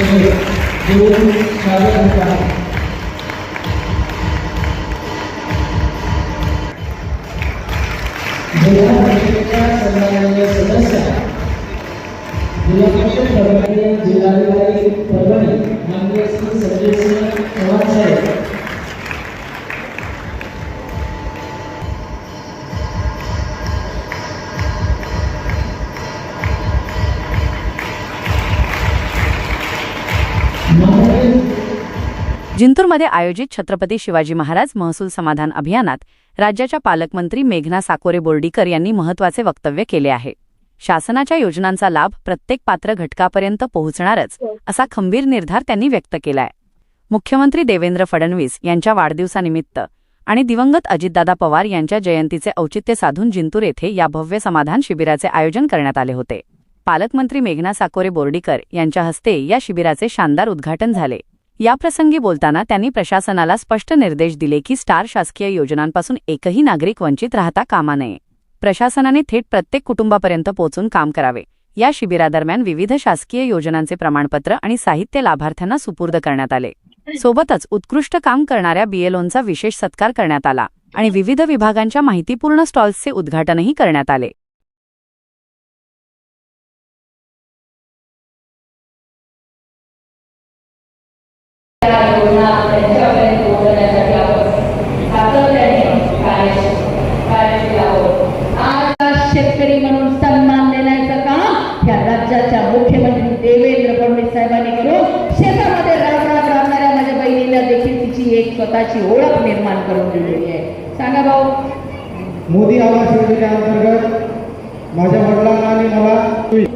देऊन स्वागत होत आहे। जिल्हा परिषदेच्या सन्माननीय सदस्य जिल्हा परिषद परभणी जिल्हाधिकारी परभणी माननीय श्री संजय सिंह चव्हाण साहेब, जिंतूरमध्ये आयोजित छत्रपती शिवाजी महाराज महसूल समाधान अभियानात राज्याच्या पालकमंत्री मेघना साकोरे बोर्डीकर यांनी महत्त्वाचे वक्तव्य केले आहे। शासनाच्या योजनांचा लाभ प्रत्येक पात्र घटकापर्यंत पोहोचणारच असा खंबीर निर्धार त्यांनी व्यक्त केलाय। मुख्यमंत्री देवेंद्र फडणवीस यांच्या वाढदिवसानिमित्त आणि दिवंगत अजितदादा पवार यांच्या जयंतीचे औचित्य साधून जिंतूर येथे या भव्य समाधान शिबिराचे आयोजन करण्यात आले होते। पालकमंत्री मेघना साकोरे बोर्डीकर यांच्या हस्ते या शिबिराचे शानदार उद्घाटन झाले। याप्रसंगी बोलताना त्यांनी प्रशासनाला स्पष्ट निर्देश दिले की स्टार शासकीय योजनांपासून एकही नागरिक वंचित राहता कामा नये। प्रशासनाने थेट प्रत्येक कुटुंबापर्यंत पोहोचून काम करावे। या शिबिरादरम्यान विविध शासकीय योजनांचे प्रमाणपत्र आणि साहित्य लाभार्थ्यांना सुपूर्द करण्यात आले। सोबतच उत्कृष्ट काम करणाऱ्या बीएलओंचा विशेष सत्कार करण्यात आला आणि विविध विभागांच्या माहितीपूर्ण स्टॉल्सचे उद्घाटनही करण्यात आले। शेतकरी म्हणून सन्मान देण्याचं काम या राज्याच्या मुख्यमंत्री देवेंद्र फडणवीस साहेबांनी करून शेतामध्ये राबणाऱ्या माझ्या बहिणीला देखील तिची एक स्वतःची ओळख निर्माण करून दिलेली आहे। सांगा भाऊ। मोदी आवास योजनेअंतर्गत माझ्या वडिलांना आणि मला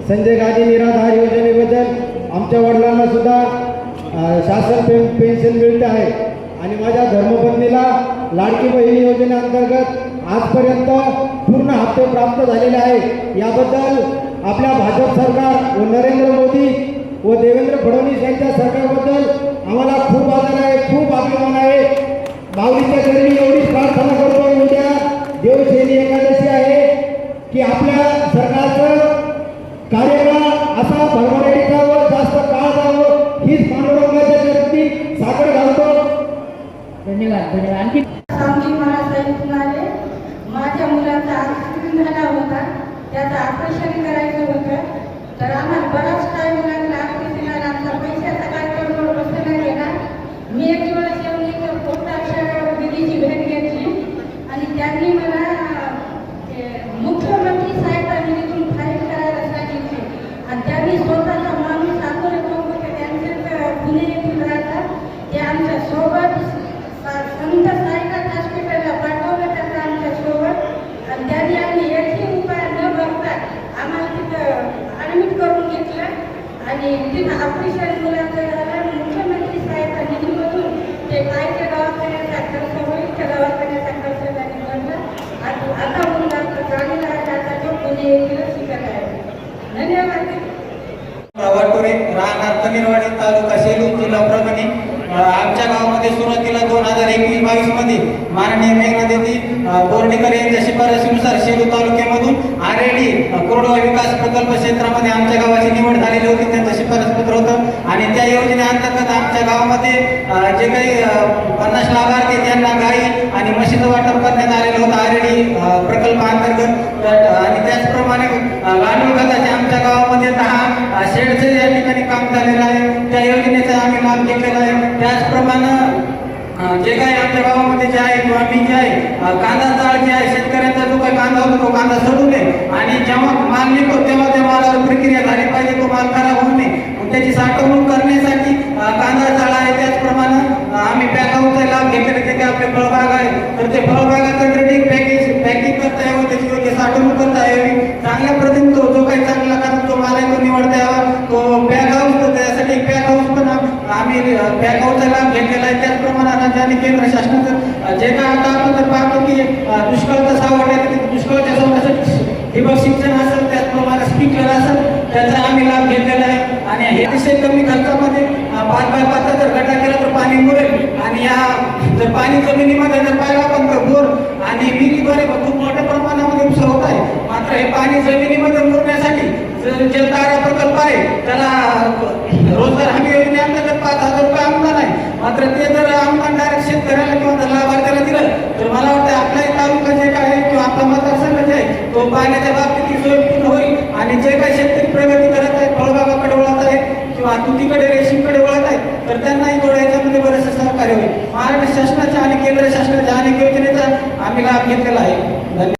संजय गांधी निराधार योजनेबद्दल आमच्या वडिलांना सुद्धा शासन पेन्शन मिळते आहे आणि माझ्या धर्मपत्नीला लाडकी बहीण योजनेअंतर्गत आजपर्यंत पूर्ण हप्ते प्राप्त झालेले आहे। याबद्दल आपल्या भाजप सरकार व नरेंद्र मोदी व देवेंद्र फडणवीस यांच्या सरकारबद्दल आम्हाला खूप आदर आहे, खूप अभिमान आहे। माऊलीच्या चरणी एवढीच प्रार्थना करतो, उद्या देवशैली एकादशी आहे की आपल्या सरकारचं कार्यकाळ असा भरभराटीचा व जास्त काळ जावं हीच पांडुरंगाच्या चरणी साखर घालतो। धन्यवाद। आणखी माझ्या मुलाचा ॲक्सिडेंट झाला होता, त्याचं ऑपरेशन करायचं होतं, तर आम्हाला बराच टाईम लागला ऑपरेशनला। आमचा पैशाचा काय कंट्रोल बसला गेला। मी एक दिवस येऊन एक पोटाच्या दिदीची भेट घेतली आणि त्यांनी मला मुख्यमंत्री साहेबांनी तिथून फाईल करायला सांगितली आणि त्यांनी स्वतःचा माणूस साकोरे होते, त्यांचे पुणे येथून राहतात, ते आमच्या सोबत संत साईनाथ हॉस्पिटलला पाठवलं त्यांना आमच्या सोबत आणि त्यांनी आम्ही एकही रुपया न भरता आम्हाला तिथं ॲडमिट करून घेतलं आणि तिथं ऑपरेशन मुलाचं झालं। मुख्यमंत्री साहेबांच्या निधीमधून ते कायच्या दवाखान्याचा खर्च होईल, त्या दवाखान्याचा खर्च त्यांनी भरला आणि आता मुलगा चांगला आहे, आता तो पुणे येथील शिकत आहे। धन्यवाद। राहणार कनेरवाडी, तालुका सेलू, जिल्हा परभणी। आमच्या गावामध्ये सुरुवातीला 2021-22 मध्ये माननीय मेघनादेवी बोर्डीकर यांच्या शिफारशीनुसार सेलू तालुक्यामधून आरेडी कोरडवाहू विकास प्रकल्प क्षेत्रामध्ये आमच्या गावाची निवड झालेली होती। त्यांचं शिफारस पत्र होतं आणि त्या योजनेअंतर्गत आमच्या गावामध्ये जे काही 50 लाभार्थी त्यांना गाई आणि म्हशीचं वाटप करण्यात आलेलं होतं आरेडी प्रकल्पाअंतर्गत। आणि त्याचप्रमाणे गांडूळ खताचे आमच्या गावामध्ये 10 शेडचे या ठिकाणी काम झालेलं आहे, त्या योजनेचा आम्ही लाभ घेतलेला आहे। त्याचप्रमाणे जे काही आमच्या गावामध्ये जे आहे किंवा मी जे आहे कांदा जाळ जे आहे, शेतकऱ्यांचा जो काही कांदा होतो तो कांदा सडू नये आणि जेव्हा माल निघतो तेव्हा त्या मालावर प्रक्रिया झाली पाहिजे, तो माल खराब होऊ नये, त्याची साठवणूक करण्यासाठी कांदा जाळ आहे। त्याचप्रमाणे आम्ही पॅक हाऊसचा लाभ घेतलेला, जे काही आपले फळबाग आहे तर ते फळबागाचं ट्रेडिंग पॅकिंग करता यावं, त्याची योग्य साठवणूक करता यावी, चांगल्या पद्धतीने तो जो काही चांगला तो माल आहे तो निवडता यावा, तो पॅक हाऊस, तर त्यासाठी पॅक हाऊस पण आम्ही पॅक हाऊसचा लाभ घेतलेला आहे। त्याचप्रमाणे राज्य आणि केंद्र शासनाचं जे काय आता आपण तर पाहतो की दुष्काळाचं सावट आहे, दुष्काळाच्या सावटासाठी ठिबक सिंचन असेल, त्याचप्रमाणे स्प्रिंकलर असेल, त्याचा आम्ही लाभ घेतलेला आहे। आणि हे अतिशय कमी खर्चामध्ये 5x5 जर गड्डा केला तर पाणी मुरेल आणि या जर पाणी जमिनीमध्ये जर पाहिलं आपण तर बोर आणि विहिरीद्वारे खूप मोठ्या प्रमाणामध्ये उपसा होत आहे। मात्र हे पाणी जमिनीमध्ये मुरण्यासाठी जलधारा प्रकल्प आहे, त्याला रोजगार हमी मात्र ते जर अनुदान डायरेक्ट शेतकऱ्याला किंवा त्या लाभार्थ्याला दिलं तर मला वाटतं आपलाही तालुका जे काय आहे किंवा आपला मतदारसंघ जे आहे तो पाण्याच्या बाबतीत सोयीपूर्ण होईल आणि जे काही शेतकरी प्रगती करत आहेत फळबाग